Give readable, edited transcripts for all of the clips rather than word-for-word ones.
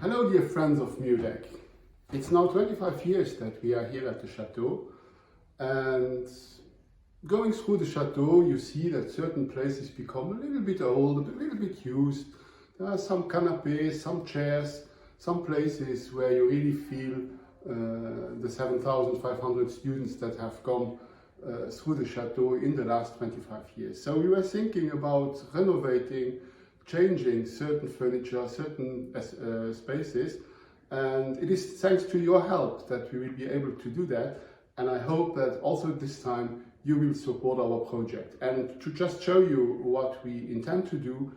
Hello dear friends of Munich. It's now 25 years that we are here at the Chateau, and going through the Chateau you see that certain places become a little bit old, a little bit used. There are some canapés, some chairs, some places where you really feel the 7,500 students that have gone through the Chateau in the last 25 years. So we were thinking about renovating, changing certain furniture, certain spaces, and it is thanks to your help that we will be able to do that. And I hope that also this time you will support our project. And to just show you what we intend to do,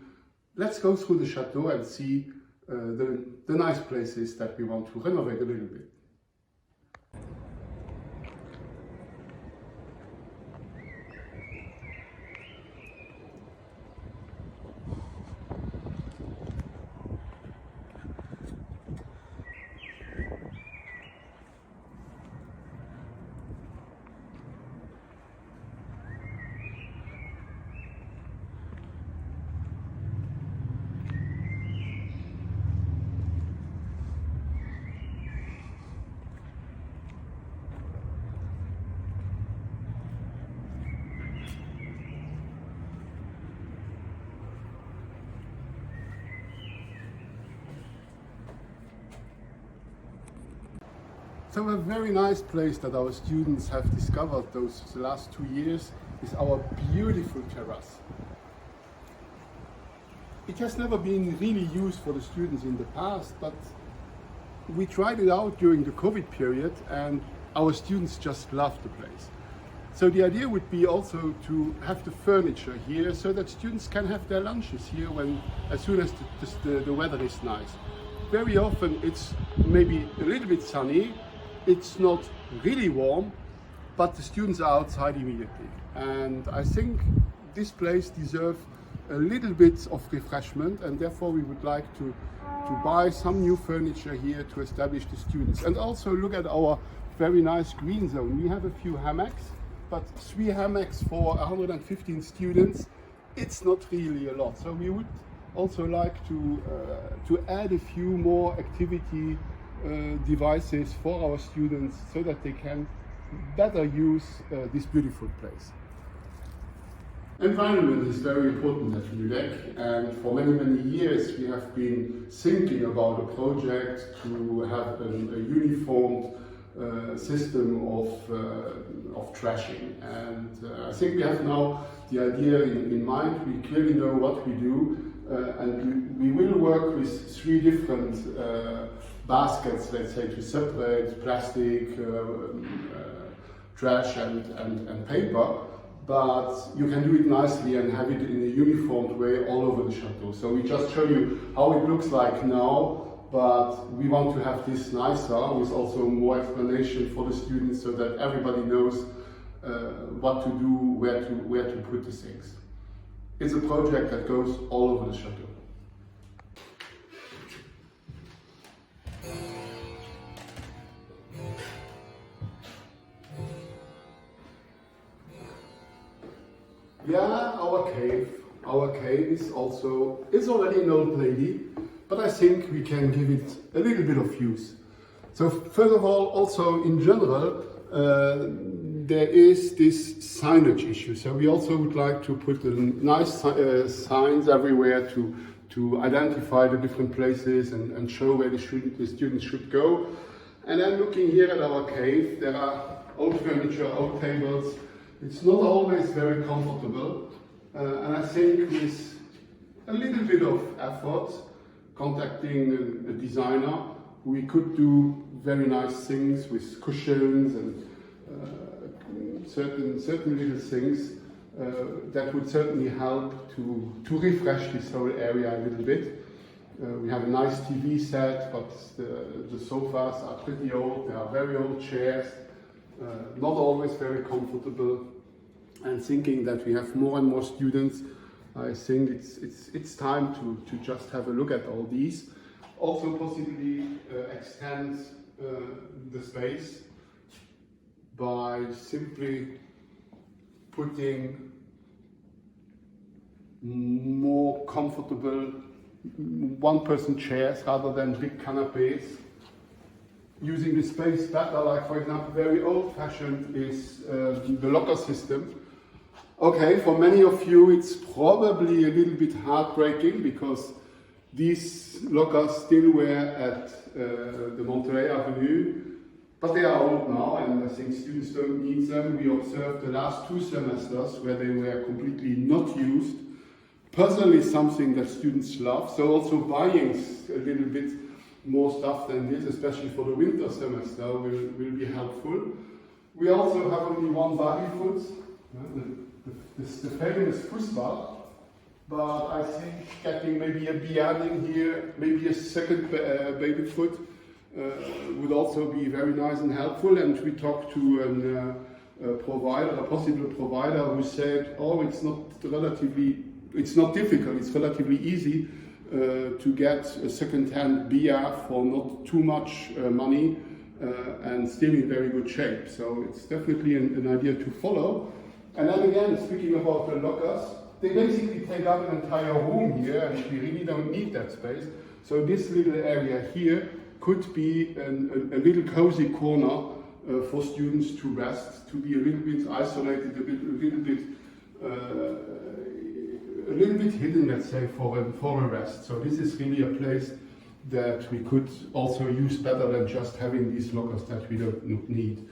let's go through the Chateau and see the nice places that we want to renovate a little bit. So a very nice place that our students have discovered the last 2 years is our beautiful terrace. It has never been really used for the students in the past, but we tried it out during the COVID period and our students just loved the place. So the idea would be also to have the furniture here so that students can have their lunches here as soon as the weather is nice. Very often it's maybe a little bit sunny. It's not really warm, but the students are outside immediately. And I think this place deserves a little bit of refreshment, and therefore we would like to buy some new furniture here to establish the students. And also look at our very nice green zone. We have a few hammocks, but 3 hammocks for 115 students, it's not really a lot. So we would also like to add a few more activity devices for our students so that they can better use this beautiful place. Environment is very important at Munich, and for many years we have been thinking about a project to have a uniformed system of trashing, and I think we have now the idea in mind. We clearly know what we do, and we will work with 3 different baskets, let's say, to separate plastic, trash and paper, but you can do it nicely and have it in a uniformed way all over the Chateau. So we just show you how it looks like now, but we want to have this nicer with also more explanation for the students so that everybody knows what to do, where to put the things. It's a project that goes all over the Chateau. Yeah, our cave is already an old lady, but I think we can give it a little bit of use. So first of all, also in general, there is this signage issue. So we also would like to put nice signs everywhere to identify the different places and show where the students should go. And then looking here at our cave, there are old furniture, old tables. It's not always very comfortable, and I think with a little bit of effort, contacting a designer, we could do very nice things with cushions and certain little things that would certainly help to refresh this whole area a little bit. We have a nice TV set, but the sofas are pretty old. There are very old chairs. Not always very comfortable, and thinking that we have more and more students, I think it's time to just have a look at all these. Also possibly extend the space by simply putting more comfortable one-person chairs rather than big canapes. Using the space better, like for example, very old-fashioned is the locker system. Okay, for many of you it's probably a little bit heartbreaking because these lockers still were at the Monterey Avenue, but they are old now and I think students don't need them. We observed the last 2 semesters where they were completely not used. Personally, something that students love, so also buying a little bit more stuff than this, especially for the winter semester, will be helpful. We also have only one baby foot, the famous Fußball, but I think getting maybe a Bian in here, maybe a second baby foot would also be very nice and helpful. And we talked to a possible provider who said, oh, it's not difficult, it's relatively easy to get a second-hand BIA for not too much money and still in very good shape. So it's definitely an idea to follow. And then again, speaking about the lockers, they basically take up an entire room here and we really don't need that space. So this little area here could be a little cozy corner for students to rest, to be a little bit isolated, a little bit hidden, let's say, for a rest. So this is really a place that we could also use better than just having these lockers that we don't need.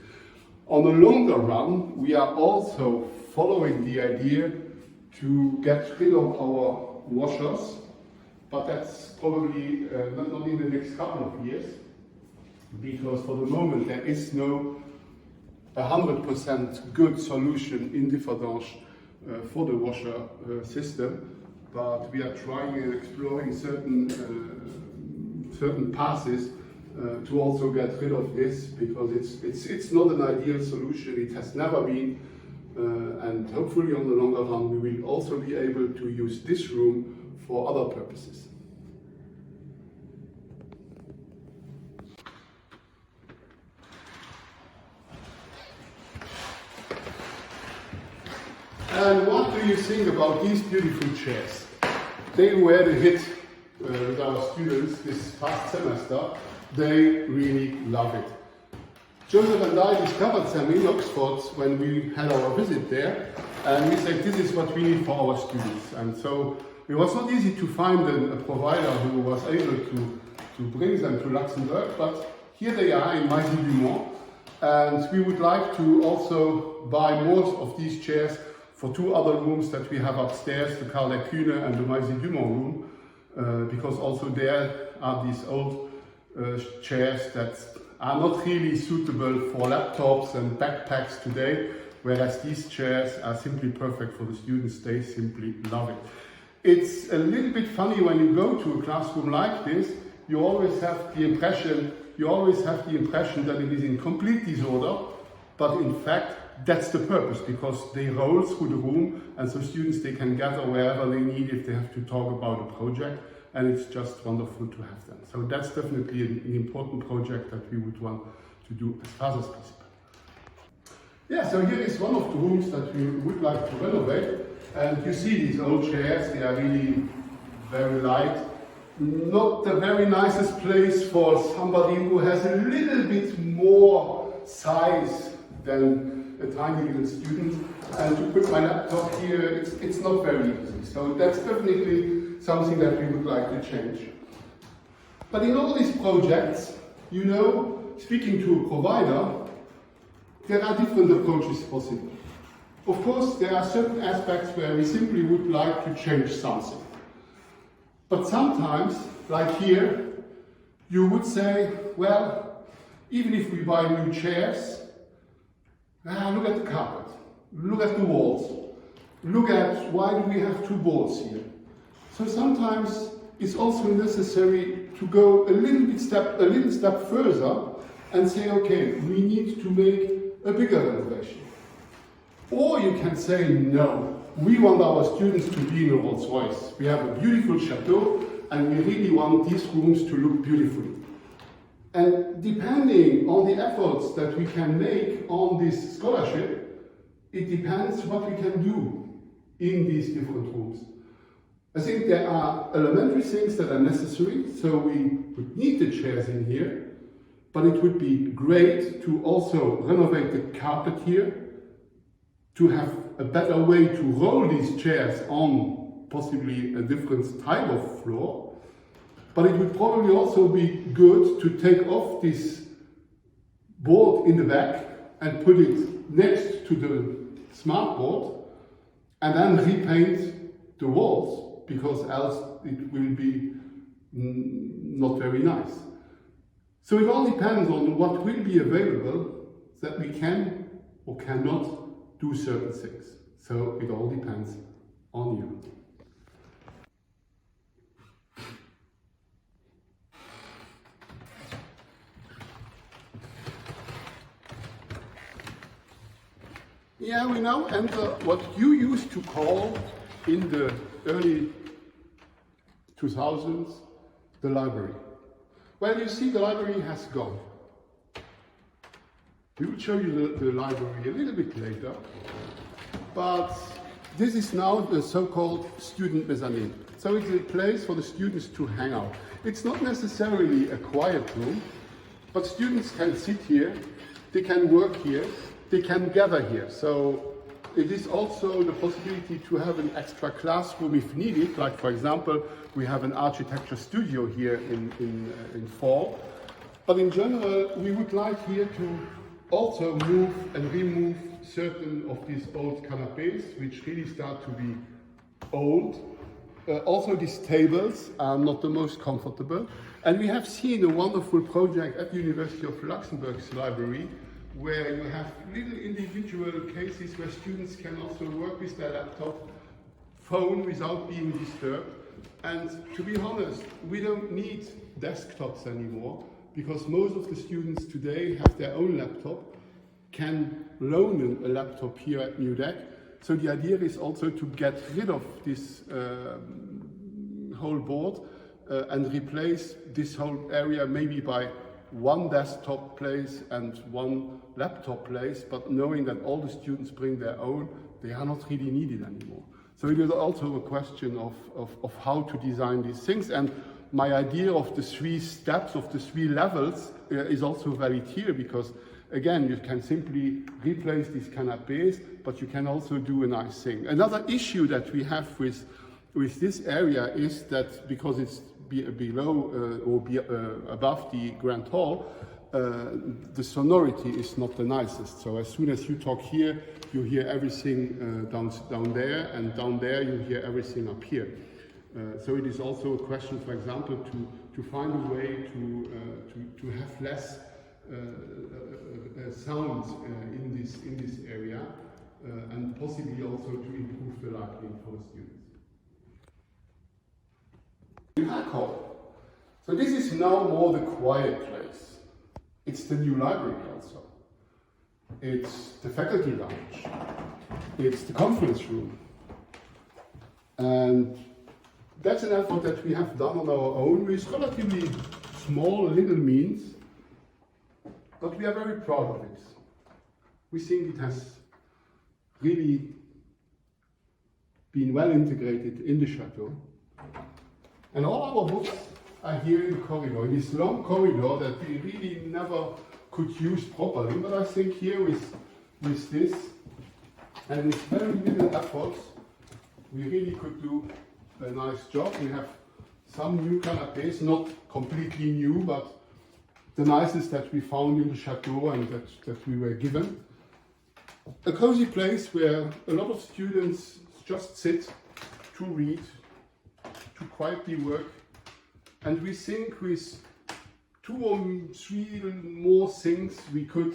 On the longer run, we are also following the idea to get rid of our washers, but that's probably not in the next couple of years, because for the moment there is no 100% good solution in Differdange for the washer system, but we are trying and exploring certain passes to also get rid of this, because it's not an ideal solution. It has never been, and hopefully on the longer run we will also be able to use this room for other purposes. And what do you think about these beautiful chairs? They were the hit with our students this past semester. They really love it. Joseph and I discovered them in Oxford when we had our visit there, and we said this is what we need for our students. And so it was not easy to find a provider who was able to bring them to Luxembourg, but here they are in Maisy du Mont, and we would like to also buy more of these chairs for 2 other rooms that we have upstairs, the Karl der Kühne and the Maisy du Mont room, because also there are these old chairs that are not really suitable for laptops and backpacks today, whereas these chairs are simply perfect for the students. They simply love it. It's a little bit funny when you go to a classroom like this, you always have the impression that it is in complete disorder, but in fact that's the purpose, because they roll through the room and so students, they can gather wherever they need if they have to talk about a project, and it's just wonderful to have them. So that's definitely an important project that we would want to do as fast as possible. Yeah, so here is one of the rooms that we would like to renovate, and you see these old chairs, they are really very light. Not the very nicest place for somebody who has a little bit more size than a tiny little student, and to put my laptop here, it's not very easy. So that's definitely something that we would like to change. But in all these projects, you know, speaking to a provider, there are different approaches possible. Of course, there are certain aspects where we simply would like to change something. But sometimes, like here, you would say, well, even if we buy new chairs, look at the carpet, look at the walls, look at why do we have 2 boards here. So sometimes it's also necessary to go a little step further and say, okay, we need to make a bigger renovation. Or you can say, no, we want our students to be in a Rolls Royce. We have a beautiful chateau and we really want these rooms to look beautiful. And depending on the efforts that we can make on this scholarship, it depends what we can do in these different rooms. I think there are elementary things that are necessary, so we would need the chairs in here, but it would be great to also renovate the carpet here, to have a better way to roll these chairs on possibly a different type of floor. But it would probably also be good to take off this board in the back and put it next to the smart board and then repaint the walls, because else it will be not very nice. So it all depends on what will be available, that we can or cannot do certain things. So it all depends on you. Yeah, we now enter what you used to call in the early 2000s the library. Well, you see, the library has gone. We will show you the library a little bit later, but this is now the so-called student mezzanine. So it's a place for the students to hang out. It's not necessarily a quiet room, but students can sit here, they can work here, they can gather here. So it is also the possibility to have an extra classroom if needed. Like, for example, we have an architecture studio here in fall. But in general, we would like here to also move and remove certain of these old canapés, which really start to be old. Also, these tables are not the most comfortable. And we have seen a wonderful project at the University of Luxembourg's library, where you have little individual cases where students can also work with their laptop, phone without being disturbed. And to be honest, we don't need desktops anymore, because most of the students today have their own laptop, can loan a laptop here at NUDEC. So the idea is also to get rid of this whole board and replace this whole area maybe by one desktop place and one laptop place, but knowing that all the students bring their own, they are not really needed anymore. So it is also a question of how to design these things. And my idea of the 3 steps, of the 3 levels is also valid here, because again, you can simply replace these canapés, but you can also do a nice thing. Another issue that we have with this area is that because it's below or above the Grand Hall, the sonority is not the nicest. So as soon as you talk here, you hear everything down there, and down there you hear everything up here. So it is also a question, for example, to find a way to have less sound in this area, and possibly also to improve the lighting for the students. So this is now more the quiet place. It's the new library also. It's the faculty lounge. It's the conference room. And that's an effort that we have done on our own with relatively small little means, but we are very proud of it. We think it has really been well integrated in the chateau. And all our books are here in the corridor, in this long corridor that we really never could use properly. But I think here with this and with very little efforts, we really could do a nice job. We have some new canapés, not completely new, but the nicest that we found in the chateau and that we were given. A cozy place where a lot of students just sit to read, to quietly work, and we think with 2 or 3 more things we could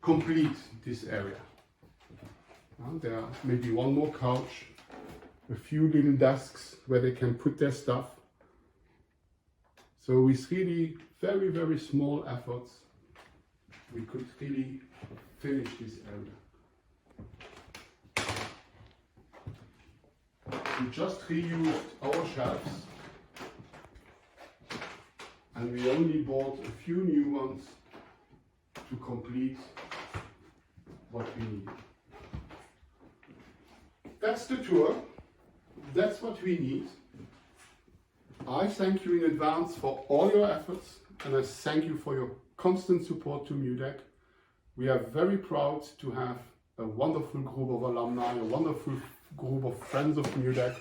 complete this area. There are maybe 1 more couch, a few little desks where they can put their stuff. So with really very, very small efforts, we could really finish this area. We just reused our shelves, and we only bought a few new ones to complete what we need. That's the tour. That's what we need. I thank you in advance for all your efforts, and I thank you for your constant support to MUDEC. We are very proud to have a wonderful group of alumni, a wonderful group of friends of MUDEC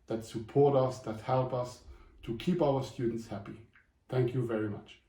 that support us, that help us to keep our students happy. Thank you very much.